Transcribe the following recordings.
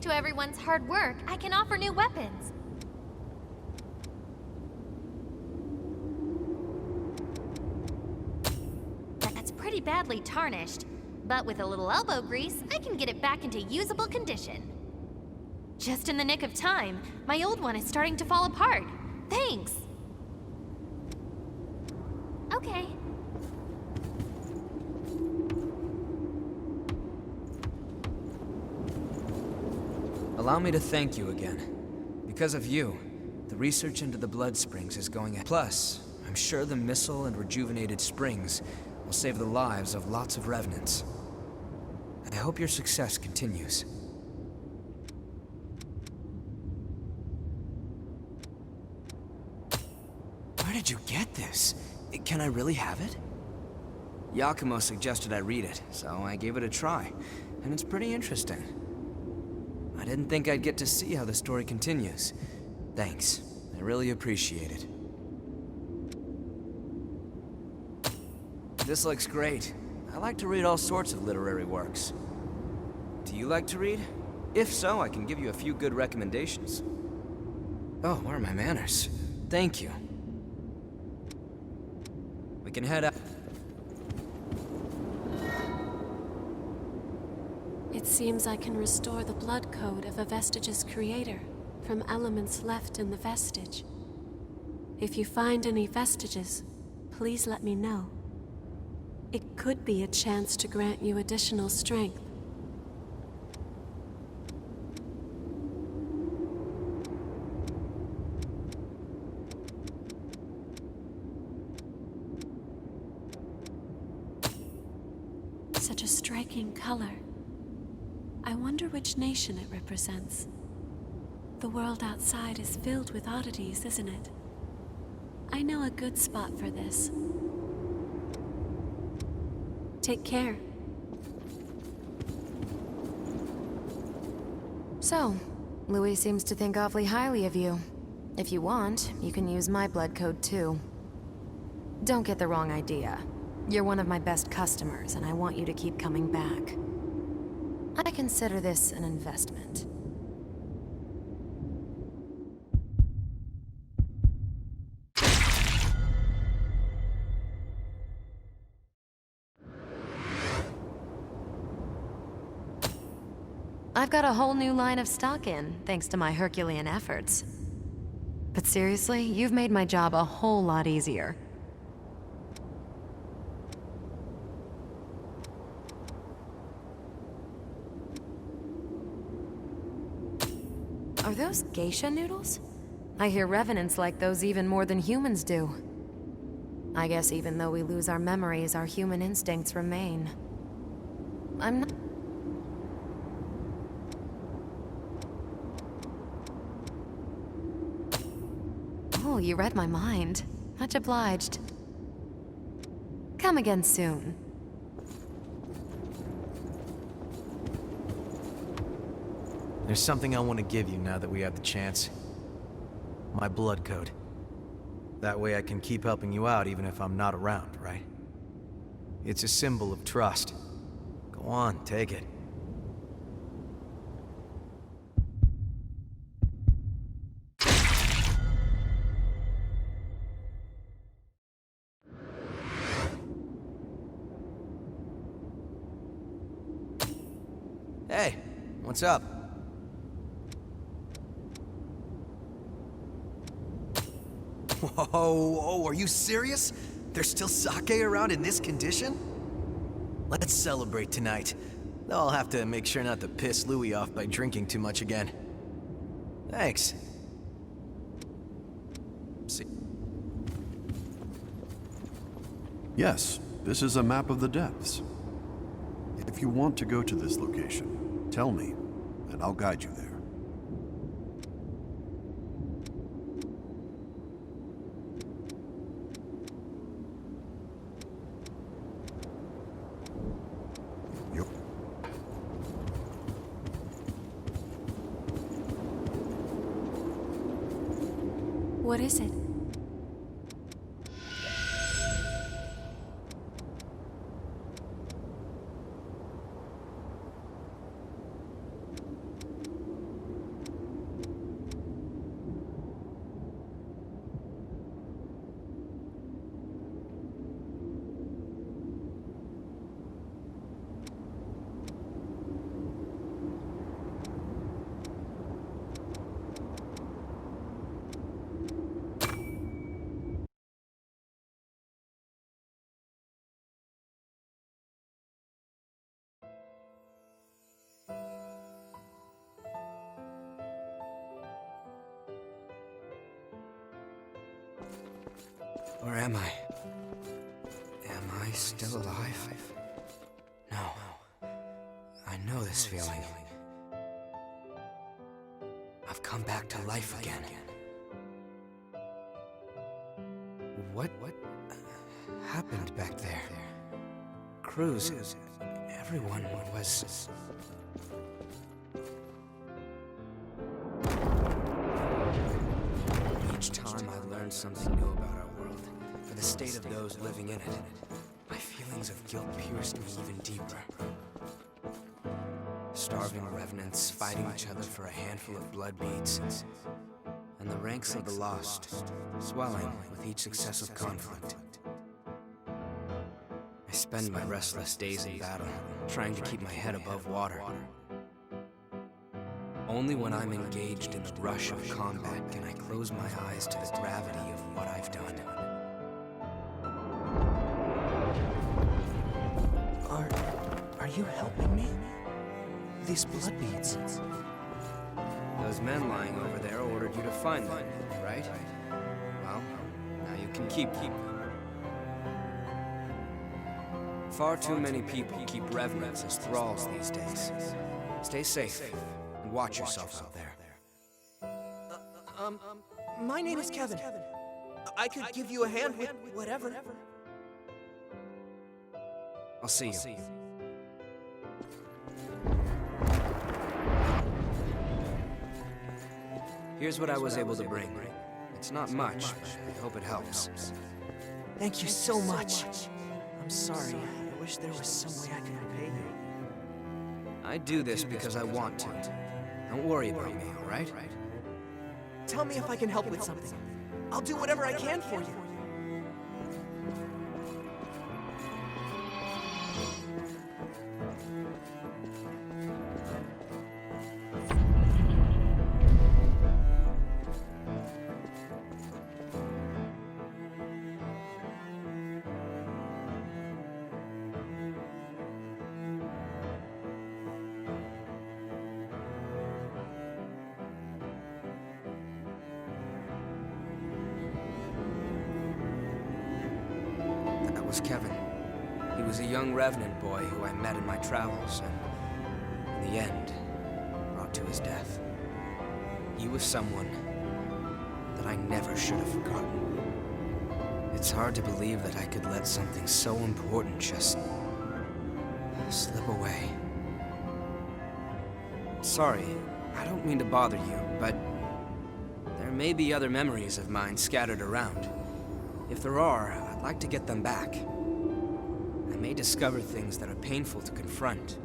to everyone's hard work, I can offer new weapons. That's pretty badly tarnished, but with a little elbow grease, I can get it back into usable condition. Just in the nick of time, my old one is starting to fall apart. Thanks! Okay. Allow me to thank you again. Because of you, the research into the Blood Springs is going ahead. Plus, I'm sure the missile and rejuvenated springs will save the lives of lots of Revenants. I hope your success continues. Where did you get this? Can I really have it? Yakumo suggested I read it, so I gave it a try, and it's pretty interesting. I didn't think I'd get to see how the story continues. Thanks. I really appreciate it. This looks great. I like to read all sorts of literary works. Do you like to read? If so, I can give you a few good recommendations. Oh, where are my manners? Thank you. We can head out. It seems I can restore the blood code of a Vestige's creator from elements left in the Vestige. If you find any Vestiges, please let me know. It could be a chance to grant you additional strength. Such a striking color. I wonder which nation it represents. The world outside is filled with oddities, isn't it? I know a good spot for this. Take care. So, Louis seems to think awfully highly of you. If you want, you can use my blood code too. Don't get the wrong idea. You're one of my best customers, and I want you to keep coming back. I consider this an investment. I've got a whole new line of stock in, thanks to my Herculean efforts. But seriously, you've made my job a whole lot easier. Are those geisha noodles? I hear revenants like those even more than humans do. I guess even though we lose our memories, our human instincts remain. I'm not... Oh, you read my mind. Much obliged. Come again soon. There's something I want to give you now that we have the chance. My blood code. That way I can keep helping you out even if I'm not around, right? It's a symbol of trust. Go on, take it. Hey, what's up? Whoa, are you serious? There's still sake around in this condition? Let's celebrate tonight. Though I'll have to make sure not to piss Louis off by drinking too much again. Thanks. See. Yes, this is a map of the depths. If you want to go to this location, tell me, and I'll guide you there. What is it? am I? Am I still alive? No. I know this feeling. I've come back to life again. What happened back there? Cruz, everyone was... Each time I learned something new about our world, or the state of those living in it, my feelings of guilt pierced me even deeper. Starving revenants fighting each other for a handful of blood beads, and the ranks of the lost swelling with each successive conflict. I spend my restless days in battle, trying to keep my head above water. Only when I'm engaged in the rush of combat can I close my eyes to the gravity of what I've done. Are you helping me? These blood beads. Those men lying over there ordered you to find them, right? Well, now you can keep them. Far too many people keep revenants as thralls these days. Stay safe, and watch yourself out there. My name is Kevin. I could give you a hand with whatever. I'll see you. Here's what I was able to bring. It's not much, but I hope it helps. Thank you so much. I'm sorry. I wish there was some way I could repay you. I do this because I want to. Don't worry about me, all right? Tell me if I can help with something. I'll do whatever I can for you. That was Kevin. He was a young revenant boy who I met in my travels, and in the end, brought to his death. He was someone that I never should have forgotten. It's hard to believe that I could let something so important just slip away. Sorry, I don't mean to bother you, but there may be other memories of mine scattered around. If there are, I'd like to get them back. I may discover things that are painful to confront,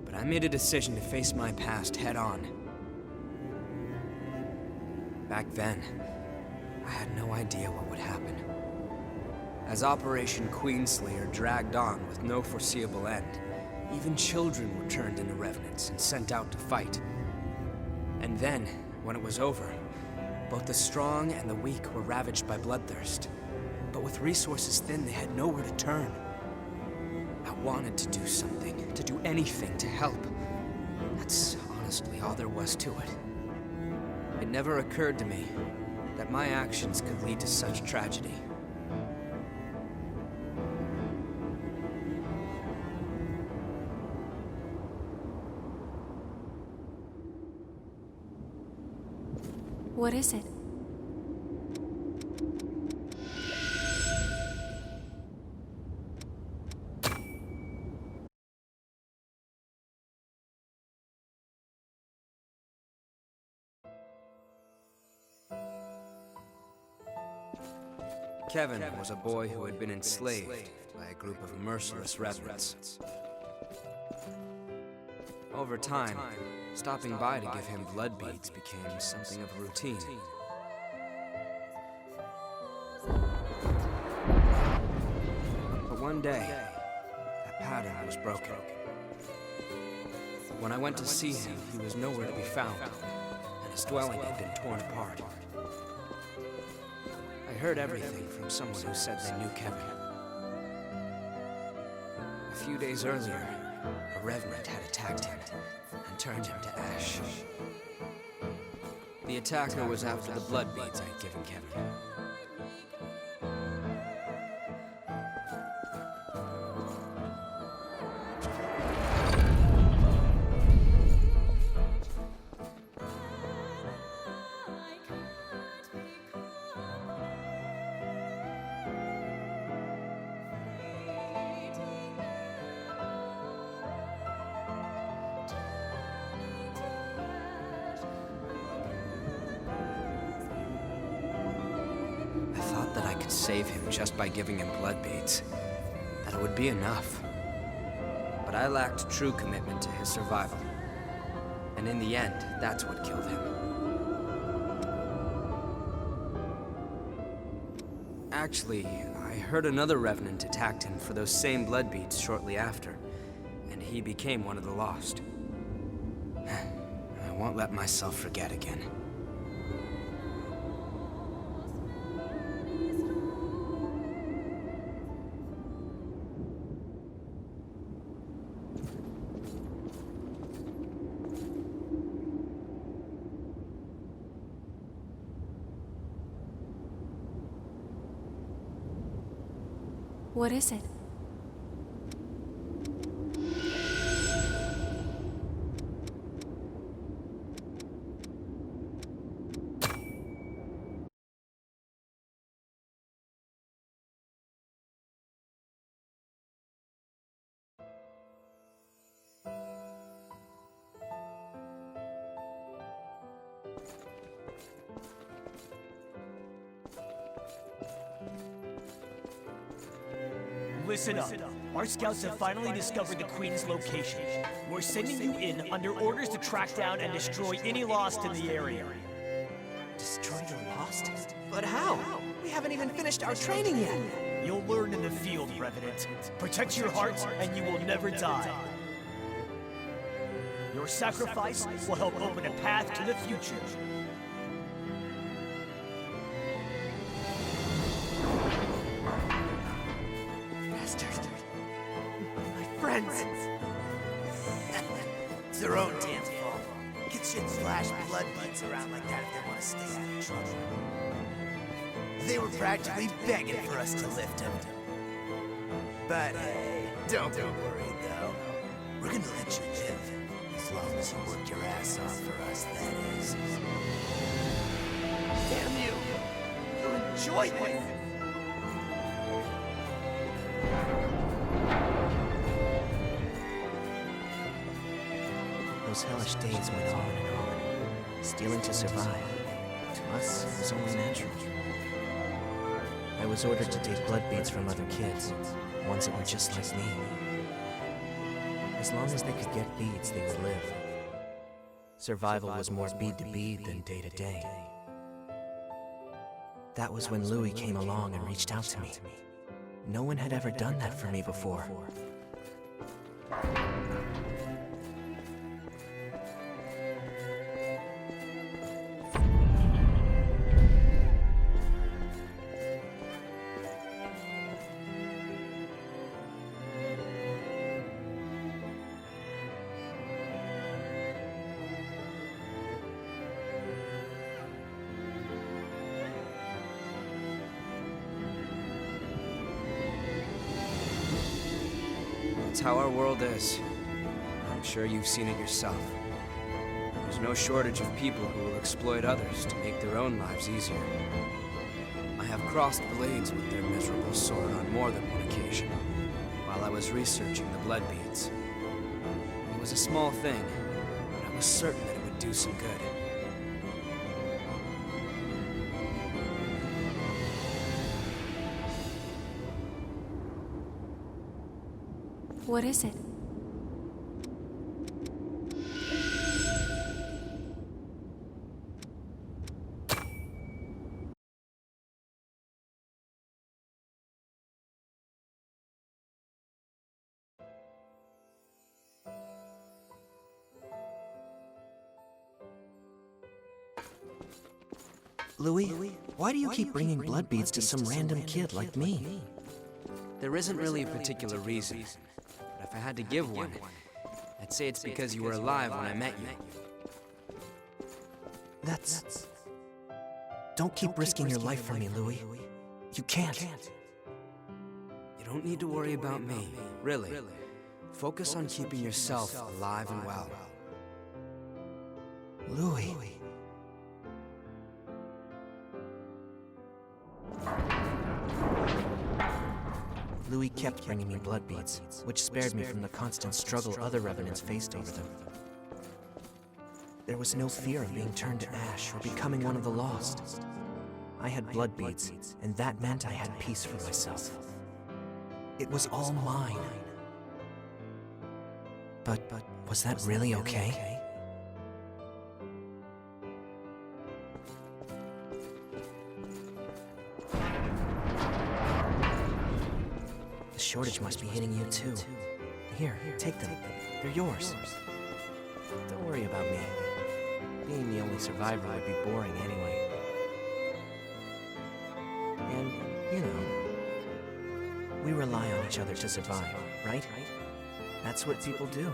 but I made a decision to face my past head-on. Back then, I had no idea what would happen. As Operation Queenslayer dragged on with no foreseeable end, even children were turned into revenants and sent out to fight. And then, when it was over, both the strong and the weak were ravaged by bloodthirst. But with resources thin, they had nowhere to turn. I wanted to do something, to do anything to help. That's honestly all there was to it. It never occurred to me that my actions could lead to such tragedy. What is it? Kevin was a boy who had been enslaved by a group of merciless revenants. Over time, stopping by to give him blood beads became something of a routine. But one day, that pattern was broken. When I went to see him, he was nowhere to be found, and his dwelling had been torn apart. I heard everything from someone who said they knew Kevin. A few days earlier, a revenant had attacked him and turned him to ash. The attacker was after the blood beads I'd given Kevin. save him just by giving him blood beads, that it would be enough. But I lacked true commitment to his survival. And in the end, that's what killed him. Actually, I heard another Revenant attacked him for those same blood beads shortly after, and he became one of the Lost. I won't let myself forget again. What is it? Listen up. Our scouts have finally discovered the Queen's location. We're sending you in under orders to track down and destroy any Lost in the area. Destroy the Lost? But how? We haven't even finished our training yet. You'll learn in the field, Revenant. Protect your heart, and you will never die. Your sacrifice will help open a path to the future. Friends! It's their own damn fault. Kids shouldn't splash blood beads around like that if they want to stay out of trouble. They were practically begging for us to lift them. But hey, don't be worried though. We're gonna let you live. As long as you work your ass off for us, that is. Damn you! You'll enjoy this! Those hellish days went on and on. Stealing to survive. To us, it was only natural. I was ordered to take blood beads from other kids, ones that were just like me. As long as they could get beads, they would live. Survival was more bead to bead than day to day. That was when Louis came along and reached out to me. No one had ever done that for me before. That's how our world is. I'm sure you've seen it yourself. There's no shortage of people who will exploit others to make their own lives easier. I have crossed blades with their miserable sort on more than one occasion, while I was researching the blood beads. It was a small thing, but I was certain that it would do some good. What is it? Louis, why do you keep bringing blood beads to some random kid like me? There isn't really a particular reason, but if I had to give one, I'd say it's because you were alive when I met you. That's... Don't keep risking your life for me, Louis. You can't. You don't need to worry about me, really. Focus on keeping yourself alive and well. Louis. Louis kept bringing me blood beads, which spared me from the constant struggle other Revenants faced over them. There was no fear of being turned to ash or becoming one of the Lost. I had blood beads, and that meant I had peace for myself. It was all mine. But was that really okay? The shortage must be hitting you too. Here, take them. They're yours. Don't worry about me. Being the only survivor would be boring anyway. And, you know, we rely on each other to survive, right? That's what people do.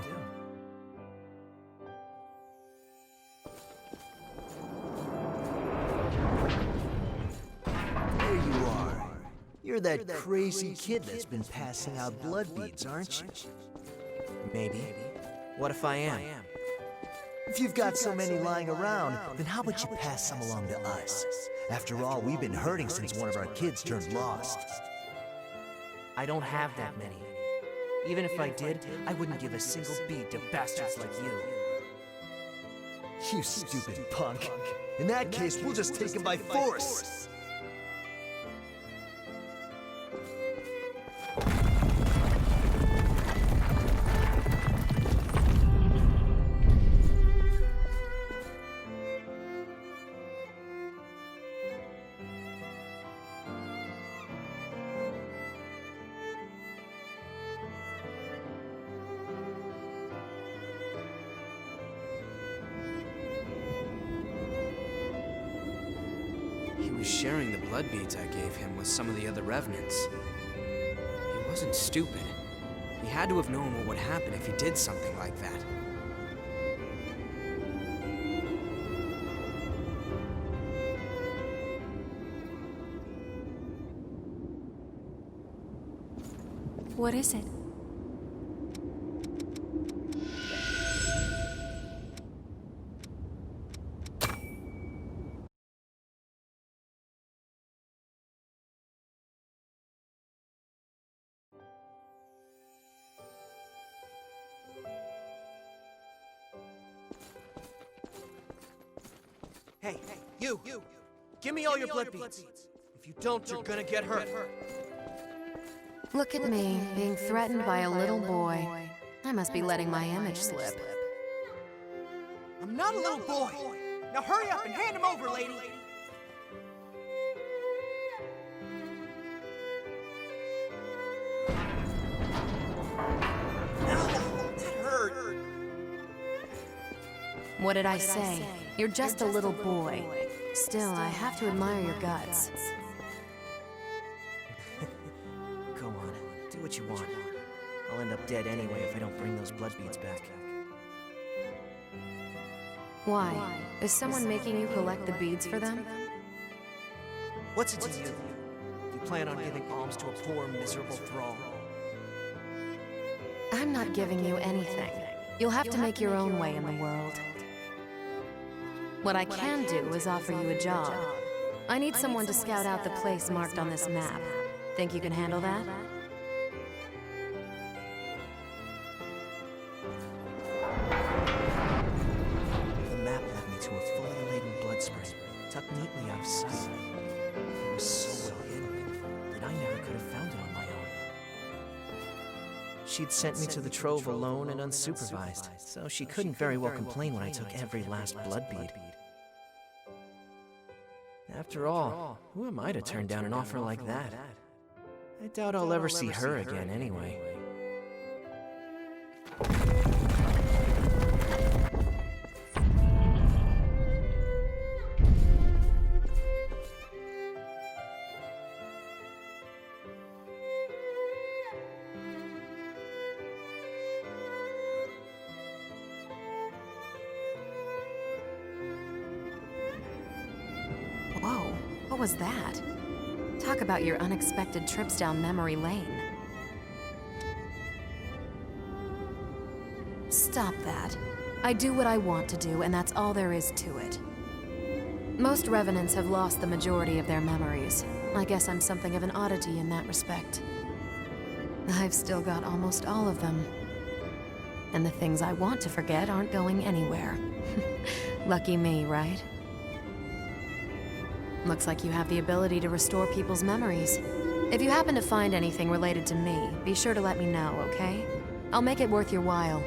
There you are. You're that crazy kid that's been passing out blood beads, aren't you? Maybe. What if I am? If you've got so many lying around, then how about you pass some along to us? After all, we've been hurting since one of our kids turned lost. I don't have that many. Even if I did, I wouldn't give a single bead to bastards like you. You stupid punk. In that case, we'll just take him by force. He was sharing the blood beads I gave him with some of the other revenants. He wasn't stupid. He had to have known what would happen if he did something like that. What is it? Hey, you! Give me all your blood beads. If you don't, you're gonna get hurt. Look at me, being threatened by a little boy. I must be letting my image slip. I'm not a little boy. Now hurry up and hand him over, lady. That hurt. What did I say? You're just a little boy. Still, I have to admire your guts. Go on, do what you want. I'll end up dead anyway if I don't bring those blood beads back. Why? Is someone making you collect the beads for them? What's it to you? You plan on giving alms to a poor, miserable thrall? I'm not giving you anything. You'll have to make your own way in the world. What I can do is offer you a job. I need someone to scout out the place marked on this map. Think you can handle that? The map led me to a fully laden blood spring, tucked neatly out of sight. It was so well hidden that I never could have found it on my own. She'd sent me to the trove alone and unsupervised, so she couldn't very well complain when I took every last blood bead. After all, who am I to turn down an offer like that? I doubt I'll ever see her again anyway. Whoa, what was that? Talk about your unexpected trips down memory lane. Stop that. I do what I want to do, and that's all there is to it. Most revenants have lost the majority of their memories. I guess I'm something of an oddity in that respect. I've still got almost all of them. And the things I want to forget aren't going anywhere. Lucky me, right? Looks like you have the ability to restore people's memories. If you happen to find anything related to me, be sure to let me know, okay? I'll make it worth your while.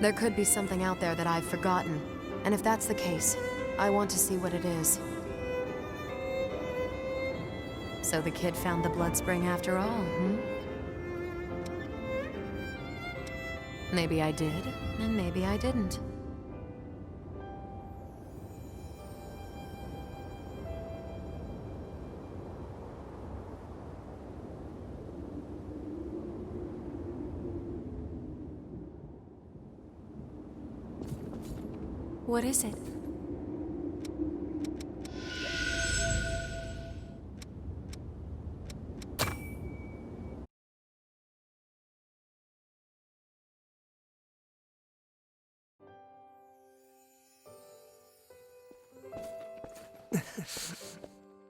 There could be something out there that I've forgotten, and if that's the case, I want to see what it is. So the kid found the blood spring after all, Maybe I did, and maybe I didn't. What is it?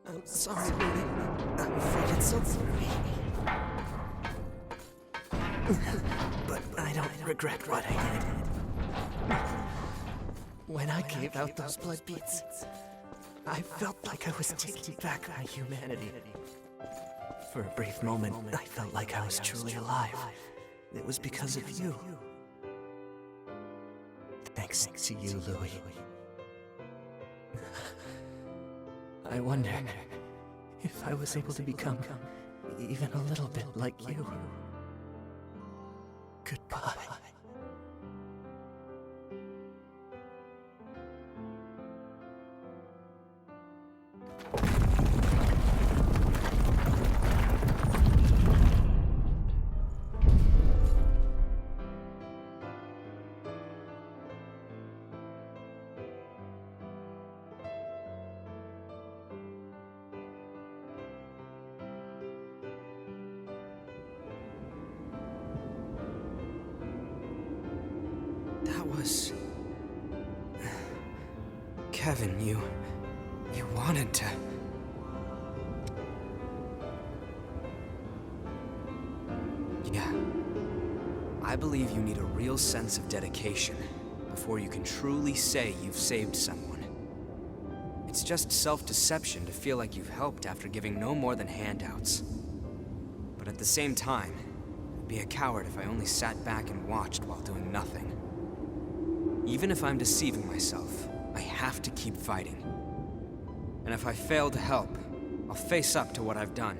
I'm sorry, Louis. I'm afraid it's so blurry. But I don't regret what I did. When I gave out those blood beads, I felt like I was taking back my humanity. For a brief moment, I felt like I was truly alive. It was because of you. Thanks to you, Louis. I wonder if I was able to become even a little bit like you. Goodbye. That was... Kevin, you wanted to... Yeah. I believe you need a real sense of dedication before you can truly say you've saved someone. It's just self-deception to feel like you've helped after giving no more than handouts. But at the same time, I'd be a coward if I only sat back and watched while doing nothing. Even if I'm deceiving myself, I have to keep fighting. And if I fail to help, I'll face up to what I've done.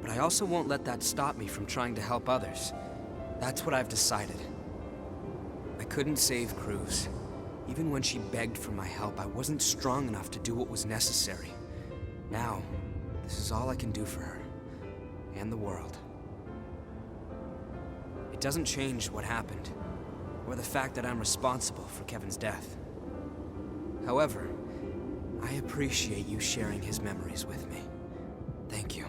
But I also won't let that stop me from trying to help others. That's what I've decided. I couldn't save Cruz. Even when she begged for my help, I wasn't strong enough to do what was necessary. Now, this is all I can do for her. And the world. It doesn't change what happened, or the fact that I'm responsible for Kevin's death. However, I appreciate you sharing his memories with me. Thank you.